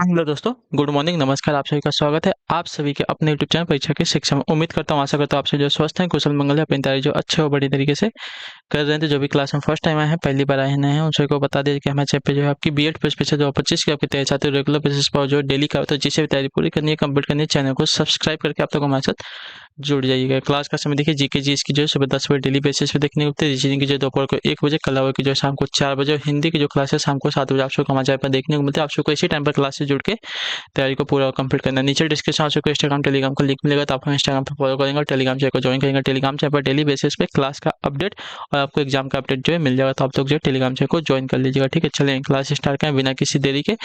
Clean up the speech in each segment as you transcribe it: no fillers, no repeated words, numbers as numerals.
Hello दोस्तों, good morning, नमस्कार। आप सभी का स्वागत है आप सभी के अपने यूट्यूब चैनल परीक्षा की शिक्षा में। उम्मीद करता हूँ, आशा करता हूँ आप सभी जो स्वस्थ हैं, कुशल मंगल है, अपनी तैयारी जो अच्छे और बड़ी तरीके से कर रहे हैं। तो जो भी क्लास में फर्स्ट टाइम आए हैं, पहली बार आए नए हैं, उन सभी को बता दीजिए कि हमारे चैनल पे जो है आपकी बीएड प्रीलिम्स 2025 की आपकी तैयारी चाहते हो रेगुलर बेसिस पर जो डेली का होता है, जिसे भी तैयारी पूरी करनी है, कंप्लीट करनी है, चैनल को सब्सक्राइब करके आप लोग हमारे साथ जुड़ जाइएगा। क्लास का समय देखिए, जीके जीएस की जो है सुबह 10 बजे डेली बेसिस पे देखने को मिलती है। रीजनिंग की जो दोपहर को 1 बजे, कला की जो शाम को 4 बजे, और हिंदी की जो क्लास है शाम को 7 बजे आप सबको हमारे चैनल पर देखने को मिलती है। आप सबको इसी टाइम पर क्लास से जुड़ के तैयारी को पूरा कंप्लीट करना है। नीचे डिस्क्रिप्शन आपको इंस्टाग्राम टेलीग्राम का लिंक मिलेगा, तो आप इंस्टाग्राम पर फॉलो करेंगे और टेलीग्राम चैनल को ज्वाइन करेंगे। टेलीग्राम चैनल पर डेली बेसिस पे क्लास का अपडेट और आपको एग्जाम का अपडेट जो है मिल जाएगा, तो आप लोग जो है टेलीग्राम चैनल को ज्वाइन कर लीजिएगा। ठीक है, चलिए क्लास स्टार्ट करें बिना किसी देरी के।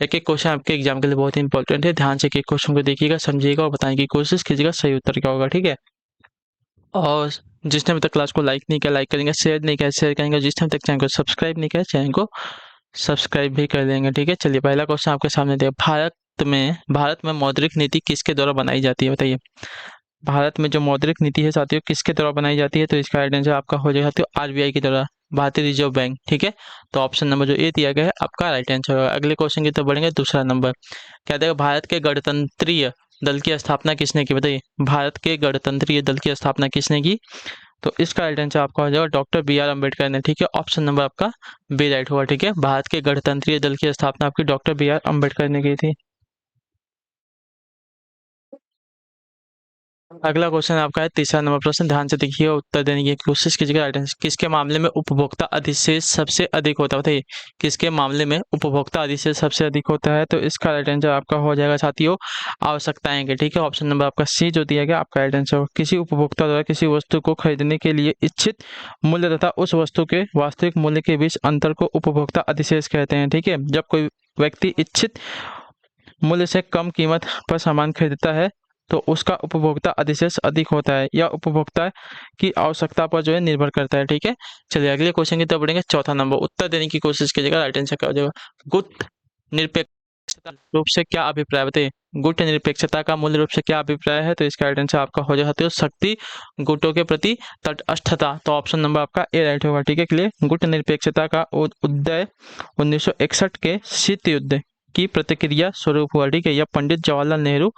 एक एक क्वेश्चन आपके एग्जाम के लिए बहुत ही इंपॉर्टेंट है, ध्यान से एक एक क्वेश्चन को देखिएगा, समझिएगा और बताने की कोशिश कीजिएगा सही उत्तर क्या होगा। ठीक है, और जिसने अभी तक क्लास को लाइक नहीं किया लाइक करेंगे, शेयर नहीं किया शेयर करेंगे, जिसने अभी तक चैनल को सब्सक्राइब नहीं किया चैनल को सब्सक्राइब भी कर देंगे। ठीक है, चलिए पहला क्वेश्चन आपके सामने दिया। भारत में मौद्रिक नीति किसके द्वारा बनाई जाती है, बताइए। भारत में जो मौद्रिक नीति है साथियों, किसके द्वारा बनाई जाती है? तो इसका राइट आंसर आपका हो जाएगा साथियों आरबीआई के द्वारा, भारतीय रिजर्व बैंक। ठीक है, तो ऑप्शन नंबर जो ए दिया गया है आपका राइट आंसर होगा। अगले क्वेश्चन की तरफ बढ़ेंगे। दूसरा नंबर क्या देगा? भारत के गणतंत्रीय दल की स्थापना किसने की, बताइए। भारत के गणतंत्रीय दल की स्थापना किसने की? तो इसका राइट आंसर आपका हो जाएगा डॉक्टर बी आर अम्बेडकर ने। ठीक है, ऑप्शन नंबर आपका बी राइट होगा। ठीक है, भारत के गणतंत्रीय दल की स्थापना आपकी डॉक्टर बी आर अम्बेडकर ने की थी। अगला क्वेश्चन आपका है तीसरा नंबर प्रश्न, ध्यान से देखिए, उत्तर देने की कोशिश कीजिएगा। राइट आंसर किसके मामले में उपभोक्ता अधिशेष सबसे अधिक होता है, बताइए। किसके मामले में उपभोक्ता अधिशेष सबसे अधिक होता है? तो इसका राइट आंसर आपका हो जाएगा साथियों आवश्यकताएं के। ठीक है, ऑप्शन नंबर आपका सी जो दिया गया आपका राइट आंसर। किसी उपभोक्ता द्वारा किसी वस्तु को खरीदने के लिए इच्छित मूल्य तथा उस वस्तु के वास्तविक मूल्य के बीच अंतर को उपभोक्ता अधिशेष कहते हैं। ठीक है, जब कोई व्यक्ति इच्छित मूल्य से कम कीमत पर सामान खरीदता है तो उसका उपभोक्ता अधिशेष अधिक होता है, या उपभोक्ता की आवश्यकता पर जो है निर्भर करता है। ठीक है, चलिए अगले क्वेश्चन की तरफ बढ़ेंगे। चौथा नंबर उत्तर देने की कोशिश कीजिएगा। राइट आंसर क्या हो जाएगा? गुट निरपेक्षता रूप से क्या अभिप्राय, बताइए। गुट निरपेक्षता का मूल रूप से क्या अभिप्राय है? तो इसका राइट आंसर आपका हो जाता है शक्ति गुटों के प्रति तटस्थता। तो ऑप्शन नंबर आपका ए राइट होगा। ठीक है, क्लियर। गुट निरपेक्षता का उदय 1961 के शीत युद्ध की प्रतिक्रिया स्वरूप हुआ। ठीक है, यह पंडित जवाहरलाल नेहरू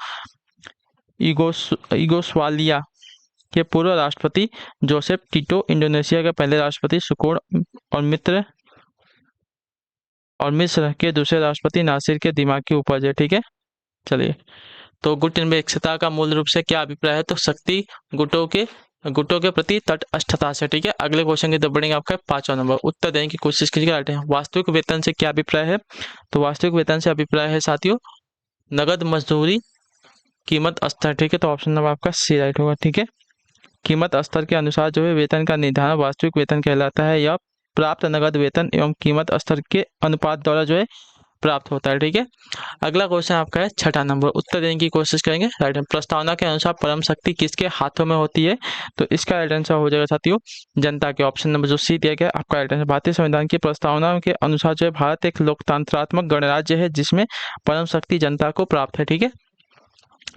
यूगोस्लाविया के पूर्व राष्ट्रपति जोसेफ टिटो, इंडोनेशिया के पहले राष्ट्रपति सुकोर्न और मिस्र के दूसरे राष्ट्रपति नासिर के दिमाग की उपज है। ठीक है, चलिए तो गुट निरपेक्षता का मूल रूप से क्या अभिप्राय है? तो शक्ति गुटों के प्रति तटस्थता से। ठीक है, अगले क्वेश्चन की तरफ बढ़ेंगे। आपका पांचवा नंबर उत्तर देने की कोशिश कीजिएगा। वास्तविक वेतन से क्या अभिप्राय है? तो वास्तविक वेतन से अभिप्राय है साथियों नगद मजदूरी कीमत स्तर। ठीक है, तो ऑप्शन नंबर आपका सी राइट होगा। ठीक है, कीमत स्तर के अनुसार जो है वेतन का निर्धारण वास्तविक वेतन कहलाता है। यह प्राप्त नगद वेतन एवं कीमत स्तर के अनुपात द्वारा जो है प्राप्त होता है। ठीक है, अगला क्वेश्चन आपका है छठा नंबर उत्तर देने की कोशिश करेंगे। राइट, प्रस्तावना के अनुसार परम शक्ति किसके हाथों में होती है? तो इसका राइट आंसर हो जाएगा साथियों जनता के। ऑप्शन नंबर जो सी दिया गया आपका राइट आंसर। भारतीय संविधान की प्रस्तावना के अनुसार जो है भारत एक लोकतंत्रात्मक गणराज्य है जिसमें परम शक्ति जनता को प्राप्त है। ठीक है,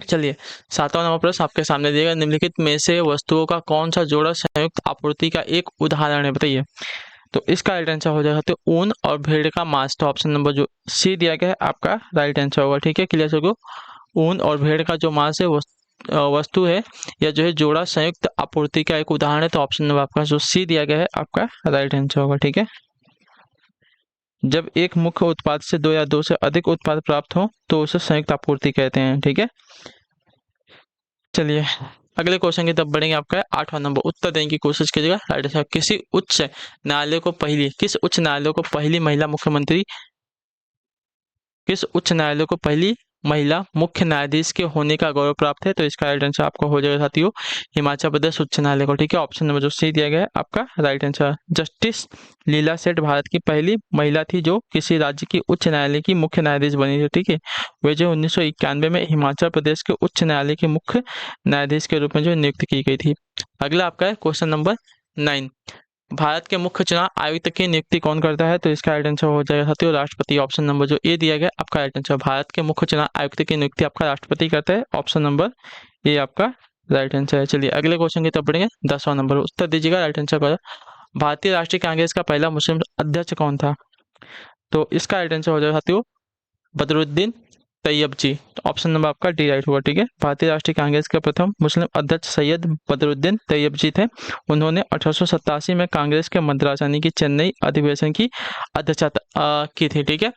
चलिए सातवां नंबर प्रश्न आपके सामने दिया गया। निम्नलिखित में से वस्तुओं का कौन सा जोड़ा संयुक्त आपूर्ति का एक उदाहरण है, बताइए। तो इसका राइट आंसर हो जाएगा तो ऊन और भेड़ का मांस। तो ऑप्शन नंबर जो सी दिया गया है आपका राइट आंसर होगा। ठीक है, क्लियर सको। ऊन और भेड़ का जो मांस है वस्तु है या जो है जोड़ा संयुक्त आपूर्ति का एक उदाहरण है। तो ऑप्शन नंबर आपका जो सी दिया गया है आपका राइट आंसर होगा। ठीक है, जब एक मुख्य उत्पाद से दो या दो से अधिक उत्पाद प्राप्त हो तो उसे संयुक्त आपूर्ति कहते हैं। ठीक है, चलिए अगले क्वेश्चन की तरफ बढ़ेंगे। आपका आठवां नंबर उत्तर देने की कोशिश कीजिएगा। राइट आंसर किस उच्च न्यायालय को पहली महिला मुख्य न्यायाधीश के होने का गौरव प्राप्त है? तो इसका राइट आंसर आपका हो जाएगा साथियों हिमाचल प्रदेश उच्च न्यायालय को। ठीक है, ऑप्शन नंबर जो सी दिया गया है आपका राइट आंसर। जस्टिस लीला सेठ भारत की पहली महिला थी जो किसी राज्य की उच्च न्यायालय की मुख्य न्यायाधीश बनी थी। ठीक है, वे जो 1991 में हिमाचल प्रदेश के उच्च न्यायालय के मुख्य न्यायाधीश के रूप में जो नियुक्त की गई थी। अगला आपका है क्वेश्चन नंबर 9। भारत के मुख्य चुनाव आयुक्त की नियुक्ति कौन करता है? तो इसका राइट आंसर हो जाएगा साथियों राष्ट्रपति। ऑप्शन नंबर जो ए दिया गया आपका राइट आंसर। भारत के मुख्य चुनाव आयुक्त की नियुक्ति आपका राष्ट्रपति करता है। ऑप्शन नंबर ए आपका राइट आंसर है। चलिए अगले क्वेश्चन की तरफ बढ़ेंगे। 10वां नंबर उत्तर दीजिएगा राइट आंसर का। भारतीय राष्ट्रीय कांग्रेस का पहला मुस्लिम अध्यक्ष कौन था? तो इसका राइट आंसर हो जाएगा साथियों बदरुद्दीन तैयब जी। तो ऑप्शन नंबर आपका डी राइट होगा। ठीक है, भारतीय राष्ट्रीय कांग्रेस के प्रथम मुस्लिम अध्यक्ष सैयद बदरुद्दीन तैयब जी थे। उन्होंने 1887 में कांग्रेस के मद्रास यानी कि चेन्नई अधिवेशन की अध्यक्षता की थी। ठीक है,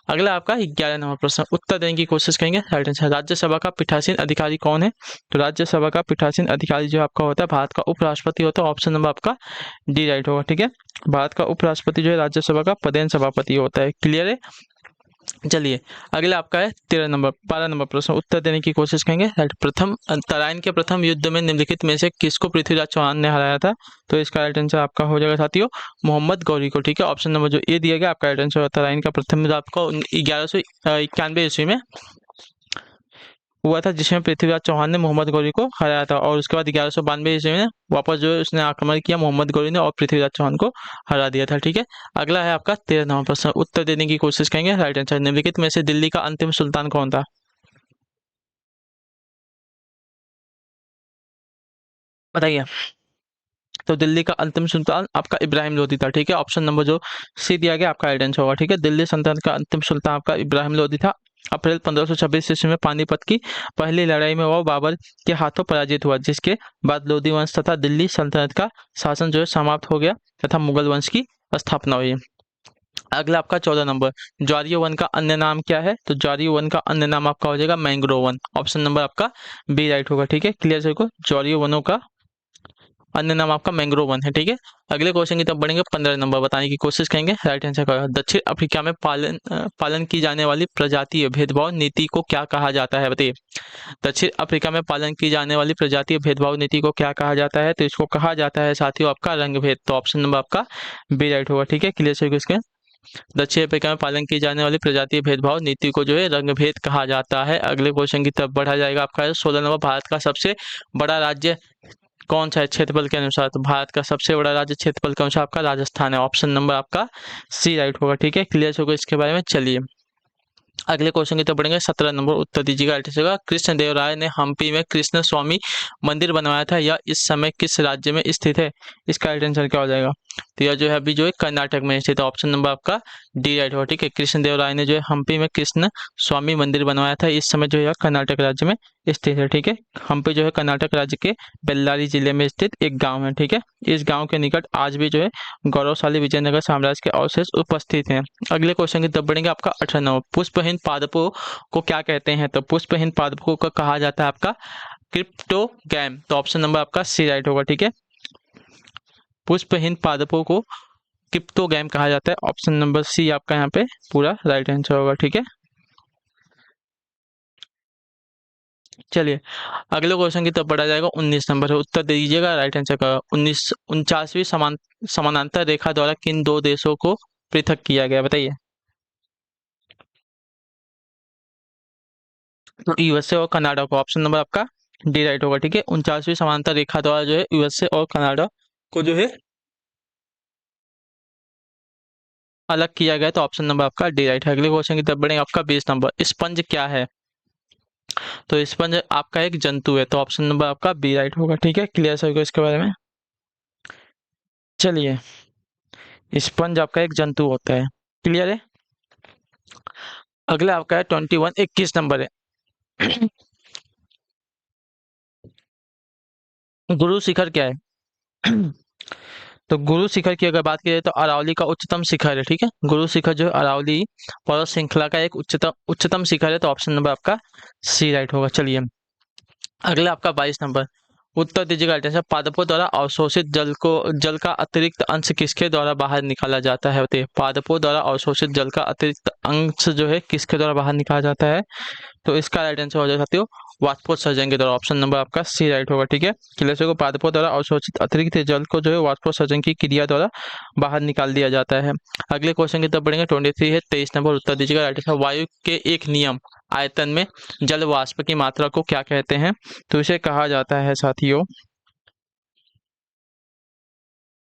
अगला आपका 11 नंबर प्रश्न उत्तर देने की कोशिश करेंगे। राइट आंसर, राज्यसभा का पीठासीन अधिकारी कौन है? तो राज्यसभा का पीठासीन अधिकारी जो आपका होता है भारत का उपराष्ट्रपति होता है। ऑप्शन नंबर आपका डी राइट होगा। ठीक है, भारत का उपराष्ट्रपति जो है राज्यसभा का पदेन सभापति होता है। क्लियर है? चलिए, अगला आपका है 12 नंबर प्रश्न उत्तर देने की कोशिश करेंगे। राइट, प्रथम तराइन के प्रथम युद्ध में निम्नलिखित में से किसको पृथ्वीराज चौहान ने हराया था? तो इसका राइट आंसर आपका हो जाएगा साथियों मोहम्मद गौरी को। ठीक है, ऑप्शन नंबर जो ए दिया गया आपका राइट आंसर तराइन का प्रथम युद्ध आपको 1191 ईस्वी में हुआ था, जिसमें पृथ्वीराज चौहान ने मोहम्मद गौरी को हराया था। और उसके बाद 1192 ईस्वी में वापस जो है उसने आक्रमण किया मोहम्मद गौरी ने और पृथ्वीराज चौहान को हरा दिया था। ठीक है, अगला है आपका 13 नंबर प्रश्न उत्तर देने की कोशिश करेंगे। राइट आंसर, निम्नलिखित में से दिल्ली का अंतिम सुल्तान कौन था? बताइए। तो दिल्ली का अंतिम सुल्तान आपका इब्राहिम लोदी था। ठीक है, ऑप्शन नंबर जो सी दिया गया आपका राइट आंसर होगा। ठीक है, दिल्ली सल्तनत का अंतिम सुल्तान आपका इब्राहिम लोदी था। अप्रैल 1526 ईस्वी में पानीपत की पहली लड़ाई में वो बाबर के हाथों पराजित हुआ, जिसके बाद लोदी वंश तथा दिल्ली सल्तनत का शासन जो है समाप्त हो गया तथा मुगल वंश की स्थापना हुई। अगला आपका 14 नंबर, ज्वारीय वन का अन्य नाम क्या है? तो ज्वारीय वन का अन्य नाम आपका हो जाएगा मैंग्रोव वन। ऑप्शन नंबर आपका बी राइट होगा। ठीक है, क्लियर सर को, ज्वारीय वनों का अन्य नाम आपका मैंग्रोव वन है। ठीक है, अगले क्वेश्चन की तरफ बढ़ेंगे। 15 नंबर बताने की कोशिश करेंगे। राइट आंसर का दक्षिण अफ्रीका में पालन की जाने वाली प्रजातीय भेदभाव नीति को क्या कहा जाता है? बताइए। दक्षिण अफ्रीका में पालन की जाने वाली प्रजातीय भेदभाव नीति को क्या कहा जाता है? तो इसको कहा जाता है साथियों आपका रंग भेद। तो ऑप्शन नंबर आपका बी राइट होगा। ठीक है, क्लियर सर इसके दक्षिण अफ्रीका में पालन की जाने वाली प्रजातीय भेदभाव नीति को जो है रंग भेद कहा जाता है। अगले क्वेश्चन की तरफ बढ़ा जाएगा। आपका 16 नंबर, भारत का सबसे बड़ा राज्य कौन सा है क्षेत्रफल के अनुसार? तो भारत का सबसे बड़ा राज्य क्षेत्रफल के अनुसार आपका राजस्थान है। ऑप्शन नंबर आपका सी राइट होगा। ठीक है, क्लियर होगा इसके बारे में। चलिए, अगले क्वेश्चन की तरफ बढ़ेंगे। 17 नंबर उत्तर दीजिएगा। राइट आंसर कृष्ण देव राय ने हम्पी में कृष्ण स्वामी मंदिर बनवाया था, यह इस समय किस राज्य में स्थित है? इसका राइट आंसर क्या हो जाएगा? तो यह जो है अभी जो है कर्नाटक में स्थित है। ऑप्शन नंबर आपका डी राइट होगा। ठीक है, कृष्ण देव राय ने जो है हम्पी में कृष्ण स्वामी मंदिर बनवाया था, इस समय जो है कर्नाटक राज्य में स्थित है। ठीक है, हम्पी जो है कर्नाटक राज्य के बेल्लारी जिले में स्थित एक गाँव है। ठीक है, इस गाँव के निकट आज भी जो है गौरवशाली विजयनगर साम्राज्य के अवशेष उपस्थित हैं। अगले क्वेश्चन की तरफ बढ़ेंगे। आपका 18 नंबर, पुष्पहीन पादपों को क्या कहते हैं? तो पुष्पहीन पादपों को कहा जाता है आपका क्रिप्टोगैम। तो ऑप्शन नंबर आपका सी राइट होगा। ठीक है, पुष्पहीन पादपों को क्रिप्टोगैम कहा जाता है। ऑप्शन नंबर सी आपका यहाँ पे पूरा राइट आंसर होगा। ठीक है, चलिए, अगले क्वेश्चन की तरफ बढ़ा जाएगा। 19 नंबर है, उत्तर दे दीजिएगा। राइट आंसर का 49वीं समानांतर रेखा द्वारा किन दो देशों को पृथक किया गया? बताइए। तो यूएसए और कनाडा को। ऑप्शन नंबर आपका डी राइट होगा। ठीक है, 49वीं समांतर रेखा द्वारा जो है यूएसए और कनाडा को जो है अलग किया गया। तो ऑप्शन नंबर आपका डी राइट है। अगले क्वेश्चन की तरफ बढ़ेंगे। आपका 20 नंबर, स्पंज क्या है? तो स्पंज आपका एक जंतु है। तो ऑप्शन नंबर आपका बी राइट होगा। ठीक है, क्लियर सर को इसके बारे में। चलिए, स्पंज आपका एक जंतु होता है। क्लियर है? अगला आपका है 21, 21 नंबर है। गुरु शिखर क्या है? तो गुरु शिखर की अगर बात करें तो अरावली का उच्चतम शिखर है। ठीक है, गुरु शिखर जो है अरावली पर्वत श्रृंखला का एक उच्चतम उच्चतम शिखर है। तो ऑप्शन नंबर आपका सी राइट होगा। चलिए, अगला आपका 22 नंबर उत्तर दीजिएगा। राइट आंसर, पादपों द्वारा अवशोषित जल का अतिरिक्त अंश किसके द्वारा बाहर निकाला जाता है? बताइए, पादपों द्वारा अवशोषित जल का अतिरिक्त अंश जो है किसके द्वारा बाहर निकाला जाता है? तो इसका राइट आंसर हो जाएगा साथियों वाष्पोत्सर्जन के द्वारा। ऑप्शन नंबर आपका सी राइट होगा। ठीक है, क्लियर को पादपों द्वारा अवशोषित अतिरिक्त जल को जो है वाष्पोत्सर्जन की क्रिया द्वारा बाहर निकाल दिया जाता है। अगले क्वेश्चन की तरफ बढ़ेंगे। 23 है, 23 नंबर उत्तर दीजिएगा। राइट आंसर, वायु के एक नियम आयतन में जल वाष्प की मात्रा को क्या कहते हैं? तो इसे कहा जाता है साथियों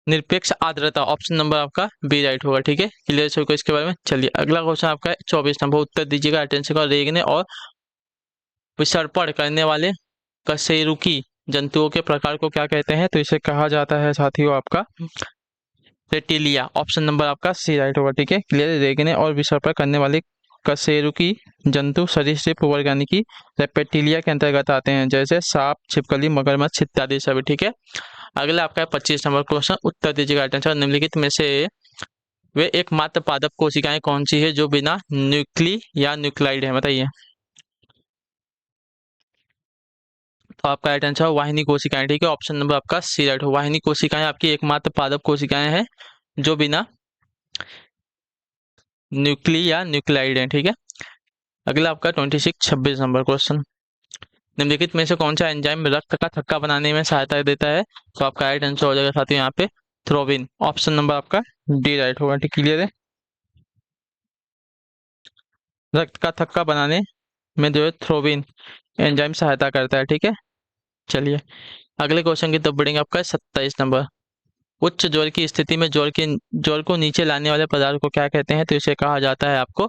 निरपेक्ष आर्द्रता। ऑप्शन नंबर आपका बी राइट होगा। ठीक है, क्लियर को इसके बारे में। चलिए, अगला क्वेश्चन आपका है 24 नंबर उत्तर दीजिएगा। अटेंशन का रेंगने और विसर्पण करने वाले कशेरुकी जंतुओं के प्रकार को क्या कहते हैं? तो इसे कहा जाता है साथियों आपका रेटिलिया। ऑप्शन नंबर आपका सी राइट होगा। ठीक है, क्लियर, रेंगने और विसर्पण करने वाले कशेरुकी जंतु सरीसृप वर्ग यानी कि रेप्टिलिया के अंतर्गत आते हैं, जैसे सांप, छिपकली, मगरमच्छ इत्यादि सभी। ठीक है, अगला आपका 25 नंबर क्वेश्चन, उत्तर दीजिएगा। राइट आंसर, निम्नलिखित में से वे एकमात्र पादप कोशिकाएं कौन सी है जो बिना न्यूक्ली या न्यूक्लाइड है, बताइए। तो आपका राइट आंसर वाहिनी कोशिकाएं। ठीक है, ऑप्शन नंबर आपका सी राइट हो। वाहिनी कोशिकाएं आपकी एकमात्र पादप कोशिकाएं हैं जो बिना न्यूक्ली या न्यूक्लाइड है। ठीक है, अगला आपका 26 नंबर क्वेश्चन, निम्नलिखित में से कौन सा एंजाइम रक्त का थक्का बनाने में सहायता देता है। तो आपका राइट आंसर हो जाएगा साथियों यहाँ पे थ्रोबिन, ऑप्शन नंबर आपका डी राइट होगा। ठीक, क्लियर है, रक्त का थक्का बनाने में जो है थ्रोबिन एंजाइम सहायता करता है। ठीक है, चलिए अगले क्वेश्चन की तरफ बढ़ेंगे। आपका 27 नंबर, उच्च ज्वर की स्थिति में ज्वर को नीचे लाने वाले पदार्थ को क्या कहते हैं। तो इसे कहा जाता है आपको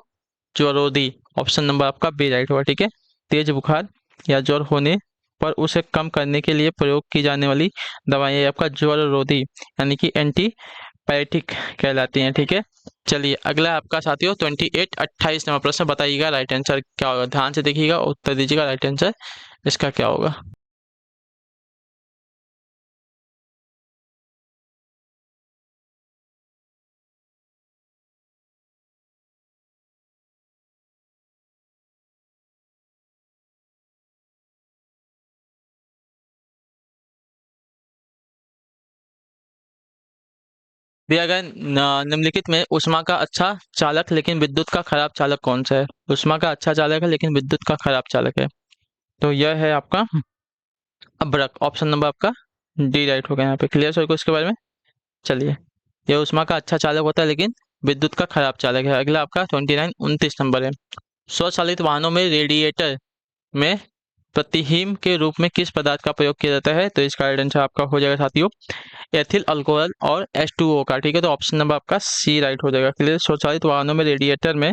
ज्वरोधी, ऑप्शन नंबर आपका बी राइट होगा। ठीक है, तेज बुखार या ज्वर होने पर उसे कम करने के लिए प्रयोग की जाने वाली दवाएं आपका ज्वरोधी यानी कि एंटीपायरेटिक कहलाती हैं। ठीक है, चलिए अगला आपका साथियों 28 नंबर प्रश्न, बताइएगा राइट आंसर क्या होगा। ध्यान से देखिएगा, उत्तर दीजिएगा राइट आंसर इसका क्या होगा। दिया गया निम्नलिखित में उष्मा का अच्छा चालक लेकिन विद्युत का खराब चालक कौन सा है। उष्मा का अच्छा चालक है लेकिन विद्युत का खराब चालक है, तो यह है आपका अभ्रक, ऑप्शन नंबर आपका डी राइट होगा। यहाँ पे क्लियर सर इसके बारे में। चलिए, यह उष्मा का अच्छा चालक होता है लेकिन विद्युत का खराब चालक है। अगला आपका 29 नंबर है, स्वचालित वाहनों में रेडिएटर में प्रतिहीम के रूप में किस पदार्थ का प्रयोग किया जाता है। तो इसका राइट आंसर आपका हो जाएगा साथियों एथिल अल्कोहल और H2O का। ठीक है, तो ऑप्शन नंबर आपका सी राइट हो जाएगा। क्लियर, स्वचालित वाहनों में रेडिएटर में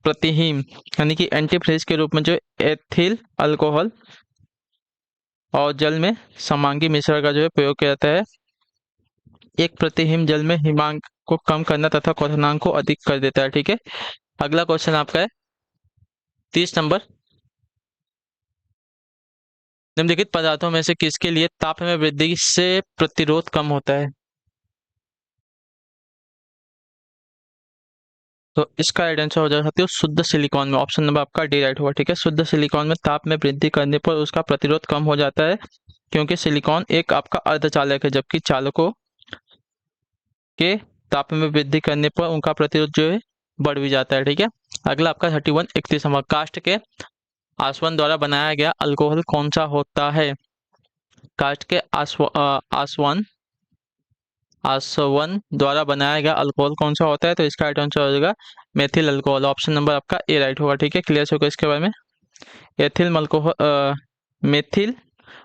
प्रतिहीम यानी कि एंटीफ्रीज के रूप में जो एथिल अल्कोहल और जल में समांगी मिश्रण का जो है प्रयोग किया जाता है। एक प्रतिहीम जल में हिमांक को कम करना तथा क्वथनांक को अधिक कर देता है। ठीक है, अगला क्वेश्चन आपका है 30 नंबर, निम्नलिखित पदार्थों में से किसके लिए ताप में वृद्धि से प्रतिरोध कम होता है। तो इसका राइट आंसर हो जाएगा साथियों शुद्ध सिलिकॉन में, ऑप्शन नंबर आपका डी राइट होगा। ठीक है, शुद्ध सिलिकॉन में ताप में वृद्धि करने पर उसका प्रतिरोध कम हो जाता है क्योंकि सिलिकॉन एक आपका अर्धचालक है, जबकि चालकों के ताप में वृद्धि करने पर उनका प्रतिरोध जो है बढ़ भी जाता है। ठीक है, अगला आपका 31 नंबर, काष्ठ के आसवन द्वारा बनाया गया अल्कोहल कौन सा होता है। काष्ठ के आसवन आसवन द्वारा बनाया गया अल्कोहल कौन सा होता है। तो इसका राइट आंसर हो जाएगा मेथिल अल्कोहल, ऑप्शन नंबर आपका ए राइट होगा। ठीक है, क्लियर होगा इसके बारे में। एथिल अल्कोहल मेथिल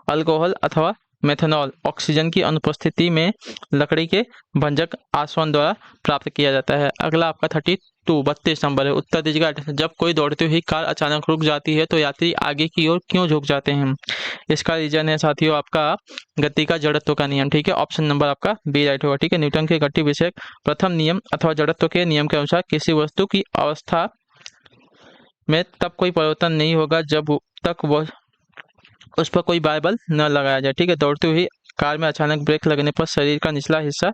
अल्कोहल अथवा मेथनॉल ऑक्सीजन की अनुपस्थिति में लकड़ी के भंजक आसवन द्वारा प्राप्त किया जाता है। अगला आपका 32 नंबर है, उत्तर दीजिएगा। जब कोई दौड़ती हुई कार अचानक रुक जाती है तो यात्री आगे की ओर क्यों झुक जाते हैं। इसका रीजन है साथियों आपका गति का जड़त्व का नियम। ठीक है, ऑप्शन नंबर आपका बी राइट होगा। ठीक है, न्यूटन के गति विषयक प्रथम नियम अथवा जड़त्व के नियम के अनुसार किसी वस्तु की अवस्था में तब कोई परिवर्तन नहीं होगा जब तक वह उस पर कोई बार बल न लगाया जाए। ठीक है, दौड़ती हुई कार में अचानक ब्रेक लगने पर शरीर का निचला हिस्सा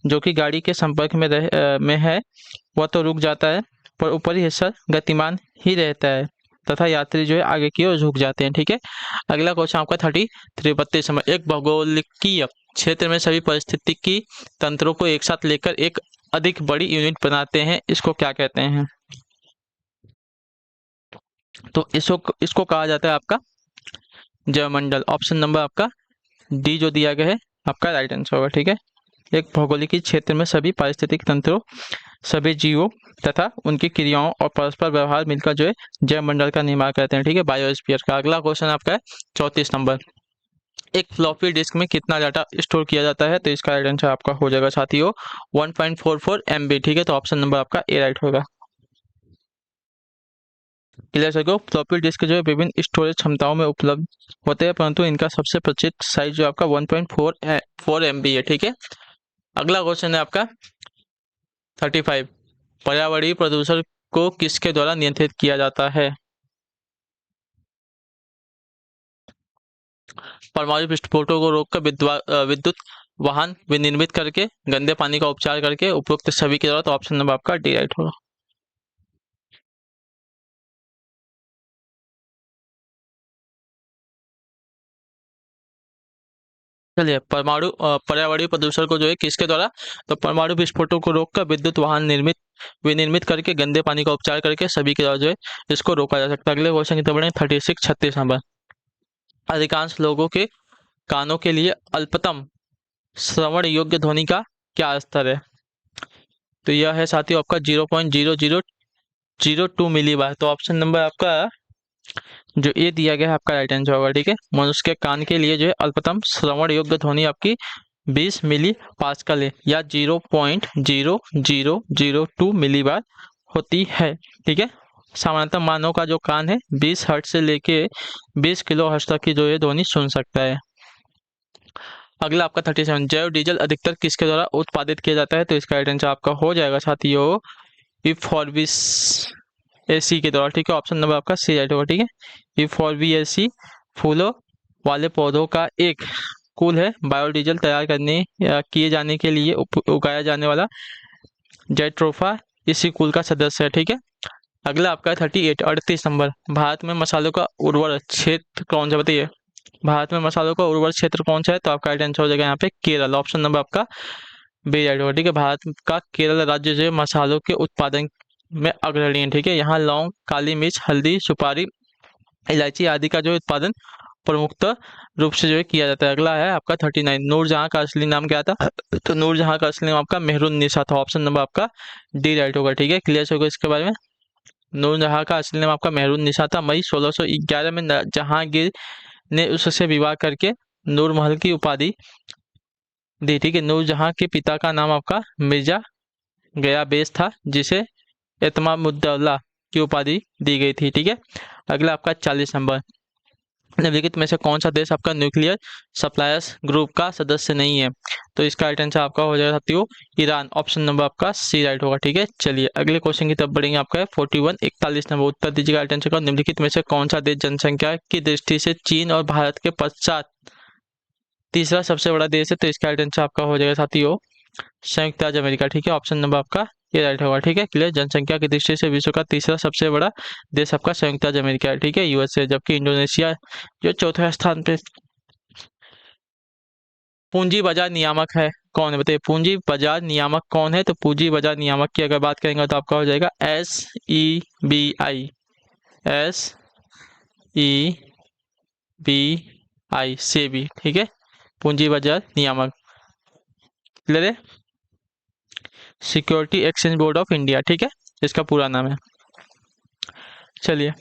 जो कि गाड़ी के संपर्क में है वह तो रुक जाता है, पर ऊपरी हिस्सा गतिमान ही रहता है तथा यात्री जो है आगे की ओर झुक जाते हैं। ठीक है, अगला क्वेश्चन आपका 32 नंबर, एक भौगोलिकीय क्षेत्र में सभी पारिस्थितिकी तंत्रों को एक साथ लेकर एक अधिक बड़ी यूनिट बनाते हैं, इसको क्या कहते हैं। तो इसको कहा जाता है आपका जयमंडल, ऑप्शन नंबर आपका डी जो दिया गया है आपका राइट आंसर होगा। ठीक है, एक भौगोलिक क्षेत्र में सभी पारिस्थितिक तंत्रों, सभी जीवों तथा उनकी क्रियाओं और परस्पर व्यवहार मिलकर जो है जयमंडल का निर्माण करते हैं। ठीक है, बायोस्फीयर का। अगला क्वेश्चन आपका है 34 नंबर, एक फ्लॉपी डिस्क में कितना डाटा स्टोर किया जाता है। तो इसका राइट आंसर आपका हो जाएगा साथियों 1.44 MB। ठीक है, तो ऑप्शन नंबर आपका ए राइट होगा। क्लियर सको, फ्लॉपी डिस्क जो है विभिन्न स्टोरेज क्षमताओं में उपलब्ध होते हैं, परंतु इनका सबसे प्रचलित साइज जो आपका 1.4 MB है। ठीक है, अगला क्वेश्चन है आपका 35, पर्यावरणीय प्रदूषण को किसके द्वारा नियंत्रित किया जाता है? परमाणु विस्फोटों को रोककर विद्युत वाहन विनिर्मित करके, गंदे पानी का उपचार करके, उपरोक्त सभी के द्वारा। तो ऑप्शन नंबर आपका डी राइट होगा। चलिए, पर्यावरणीय प्रदूषण को जो है किसके द्वारा, तो परमाणु विस्फोटों को रोककर, विद्युत वाहन विनिर्मित करके, गंदे पानी का उपचार करके, सभी के द्वारा जो है इसको रोका जा सकता है। अगले क्वेश्चन की तरफ बढ़ें। 36 नंबर। अधिकांश लोगों के कानों के लिए अल्पतम श्रवण योग्य ध्वनि का क्या स्तर है? तो यह है साथियों आपका 0.0002 मिली बार। तो ऑप्शन नंबर आपका जो ए दिया गया है आपका राइट आंसर होगा। ठीक है, मनुष्य के कान के लिए जो है अल्पतम श्रवण योग्य ध्वनि आपकी 20 मिली पास्कल है, या 0.0002 मिली बार होती है। ठीक है, सामान्यतः मानव का जो कान है 20 हर्ट्ज से लेके 20 किलो हर्ट्ज तक की जो है ध्वनि सुन सकता है। अगला आपका 37। जैव डीजल अधिकतर किसके द्वारा उत्पादित किया जाता है? तो इसका राइट आंसर आपका हो जाएगा साथियों इफॉर्बिस एसी के द्वारा। ठीक है, ऑप्शन नंबर आपका सी राइट होगा। ठीक है, इफॉर्बिएसी फूलों वाले पौधों का एक कुल है, बायोडीजल तैयार करने या किए जाने के लिए उगाया जाने वाला जैट्रोफा इसी कुल का सदस्य है। ठीक है, अगला आपका 38 नंबर। भारत में मसालों का उर्वर क्षेत्र कौन सा, बताइए। भारत में मसालों का उर्वर क्षेत्र कौन सा है? तो आपका राइट आंसर हो जाएगा यहाँ पे केरल। ऑप्शन नंबर आपका बी राइट होगा। ठीक है, भारत का केरल राज्य जो है मसालों के उत्पादन में अग्रणी है। ठीक है, यहाँ लौंग, काली मिर्च, हल्दी, सुपारी, इलायची आदि का जो उत्पादन प्रमुखतः रूप से जो है किया जाता है। अगला है आपका 39। नूरजहां का असली नाम क्या था? तो नूरजहां का असली नाम आपका मेहरुन्निसा था। ऑप्शन नंबर आपका डी राइट होगा। ठीक है, क्लियर होगा इसके बारे में। नूरजहां का असली नाम आपका मेहरुन्निसा था। मई 1611 में जहांगीर ने उससे विवाह करके नूरमहल की उपाधि दी। ठीक है, नूरजहां के पिता का नाम आपका मिर्जा गयाबेश था, जिसे इत्मामुद्दौला की उपाधि दी गई थी। ठीक है, अगला आपका 40 नंबर। निम्नलिखित में से कौन सा देश आपका न्यूक्लियर सप्लायर्स ग्रुप का सदस्य नहीं है? तो इसका राइट आंसर आपका हो जाएगा साथियों ईरान। ऑप्शन नंबर आपका सी राइट होगा। ठीक है, चलिए अगले क्वेश्चन की तरफ बढ़ेंगे। आपका है 41 नंबर। उत्तर दीजिएगा राइट आंसर का। निम्नलिखित में से कौन सा देश जनसंख्या की दृष्टि से चीन और भारत के पश्चात तीसरा सबसे बड़ा देश है? तो इसका राइट आंसर आपका हो जाएगा साथियों संयुक्त राज्य अमेरिका। ठीक है, ऑप्शन नंबर आपका ये राइट होगा। ठीक है, क्लियर। जनसंख्या की दृष्टि से विश्व का तीसरा सबसे बड़ा देश आपका संयुक्त राज्य अमेरिका है। ठीक है, यूएसए। जबकि इंडोनेशिया जो चौथे स्थान पे। पूंजी बाजार नियामक है कौन है, बताइए। पूंजी बाजार नियामक कौन है? तो पूंजी बाजार नियामक की अगर बात करेंगे तो आपका हो जाएगा SEBI। SEBI सेबी। ठीक है, पूंजी बाजार नियामक। क्लियर है, security exchange board of India. ठीक है, इसका पूरा नाम है। चलिए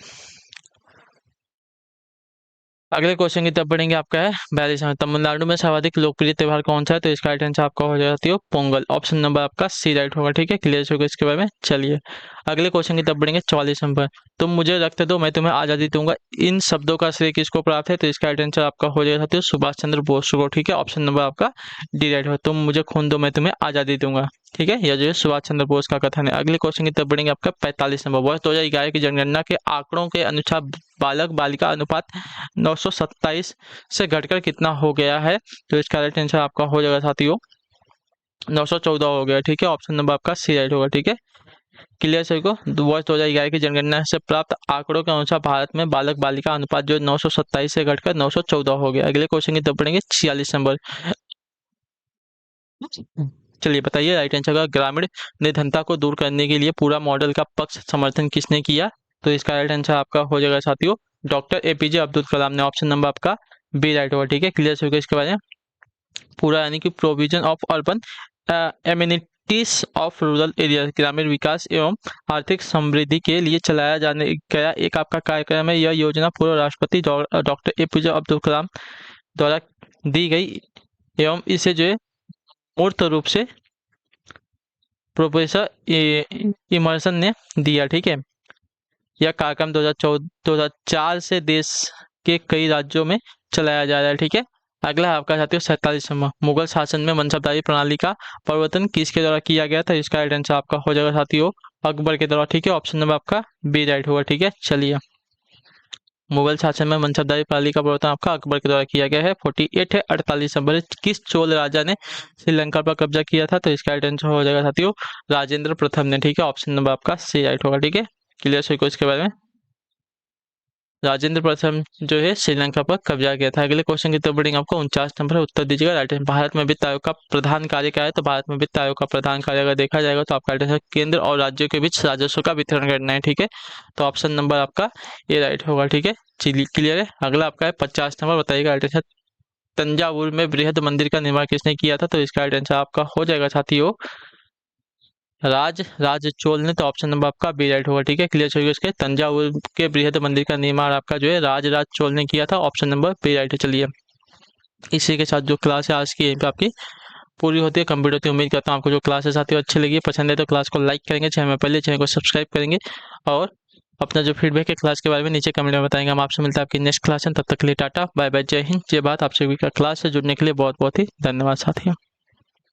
अगले क्वेश्चन की तरफ बढ़ेंगे। आपका है 42 में। तमिलनाडु में सर्वाधिक लोकप्रिय त्योहार कौन सा है? तो इसका राइट आंसर आपका हो जाती है पोंगल। ऑप्शन नंबर आपका सी राइट होगा। ठीक है, क्लियर होगा इसके बारे में। चलिए अगले क्वेश्चन की तरफ बढ़ेंगे। 44 नंबर। तुम मुझे रक्त दो मैं तुम्हें आजादी दूंगा, इन शब्दों का श्रेय किसको प्राप्त है? तो इसका राइट आंसर आपका हो जाएगा साथियों सुभाष चंद्र बोस को। ठीक है, ऑप्शन नंबर आपका डी राइट होगा। तुम मुझे खून दो मैं तुम्हें आजादी दूंगा। ठीक है, यह जो है सुभाष चंद्र बोस का कथन है। अगले क्वेश्चन की तरफ बढ़ेंगे। आपका 45 नंबर। वर्ष 2011 की जनगणना के आंकड़ों के अनुसार बालक बालिका अनुपात 927 से घटकर कितना हो गया है? तो इसका राइट आंसर आपका हो जाएगा साथियों 914 हो गया। ठीक है, ऑप्शन नंबर आपका सी राइट होगा। ठीक है, क्लियर सभी को। वर्ष 2011 की जनगणना से प्राप्त आंकड़ों के अनुसार भारत में बालक बालिका अनुपात जो 927 से घटकर 914 हो गया। अगले क्वेश्चन की तरफ बढ़ेंगे। 46 नंबर। चलिए बताइए राइट आंसर का। ग्रामीण निर्धनता को दूर करने के लिए पूरा मॉडल का पक्ष समर्थन किसने किया? तो इसका राइट आंसर आपका हो जाएगा साथियों डॉक्टर APJ अब्दुल कलाम ने। ऑप्शन नंबर आपका बी राइट होगा। ठीक है, क्लियर होगा इसके बारे में। पूरा यानी कि provision of urban amenities of rural area, ग्रामीण विकास एवं आर्थिक समृद्धि के लिए चलाया जाने गया एक आपका कार्यक्रम है। यह योजना पूर्व राष्ट्रपति डॉक्टर APJ अब्दुल कलाम द्वारा दी गई एवं इसे जो है मूर्त रूप से प्रोफेसर इमर्सन ने दिया। ठीक है, यह कार्यक्रम 2004 से देश के कई राज्यों में चलाया जा रहा है। ठीक है, अगला आपका साथियों 47 नंबर। मुगल शासन में मनसबदारी प्रणाली का परिवर्तन किसके द्वारा किया गया था? इसका राइट आंसर आपका हो जाएगा साथियों अकबर के दौरान, ठीक है। ऑप्शन नंबर आपका बी राइट होगा, ठीक है। चलिए, मुगल शासन में मनसबदारी प्रणाली का प्रवर्तन आपका अकबर के द्वारा किया गया है। 48 है। 48 नंबर, किस चोल राजा ने श्रीलंका पर कब्जा किया था? तो इसका राइट आंसर हो जाएगा साथियों राजेंद्र प्रथम ने, ठीक है। ऑप्शन नंबर आपका सी राइट होगा, ठीक है। क्लियर सभी को इसके बारे में? राजेंद्र प्रथम जो है श्रीलंका पर कब्जा किया था। अगले क्वेश्चन की तरफ बढ़ेंगे, आपको 49 नंबर है, उत्तर दीजिएगा। राइट आंसर, भारत में वित्त आयोग का प्रधान कार्य क्या है? तो भारत में वित्त आयोग का प्रधान कार्य अगर देखा जाएगा तो आपका राइट आंसर केंद्र और राज्यों के बीच राजस्व का वितरण करना है, ठीक है। तो ऑप्शन नंबर आपका ए राइट होगा, ठीक है। चलिए, क्लियर है। अगला आपका है 50 नंबर, बताइएगा राइट आंसर तंजावुर में बृहद मंदिर का निर्माण किसने किया था? तो इसका राइट आंसर आपका हो जाएगा साथियों राज चोल ने। तो ऑप्शन नंबर आपका बी राइट होगा, ठीक है। क्लियर छोड़िए इसके, तंजावुर के बृहद मंदिर का निर्माण आपका जो है राज चोल ने किया था। ऑप्शन नंबर बी राइट है। चलिए, इसी के साथ जो क्लास है आज की यहीं पे आपकी पूरी होती है, कंप्लीट होती है। उम्मीद करता हूँ आपको जो क्लासेस आती है अच्छी लगी, पसंद है तो क्लास को लाइक करेंगे, चैनल में पहले चैनल को सब्सक्राइब करेंगे और अपना जो फीडबैक है क्लास के बारे में नीचे कमेंट में बताएंगे। हम आपसे मिलते हैं आपकी नेक्स्ट क्लास में, तब तक के लिए टाटा बाय बाय, जय हिंद जय भारत। आप सभी का क्लास से जुड़ने के लिए बहुत बहुत ही धन्यवाद साथियों।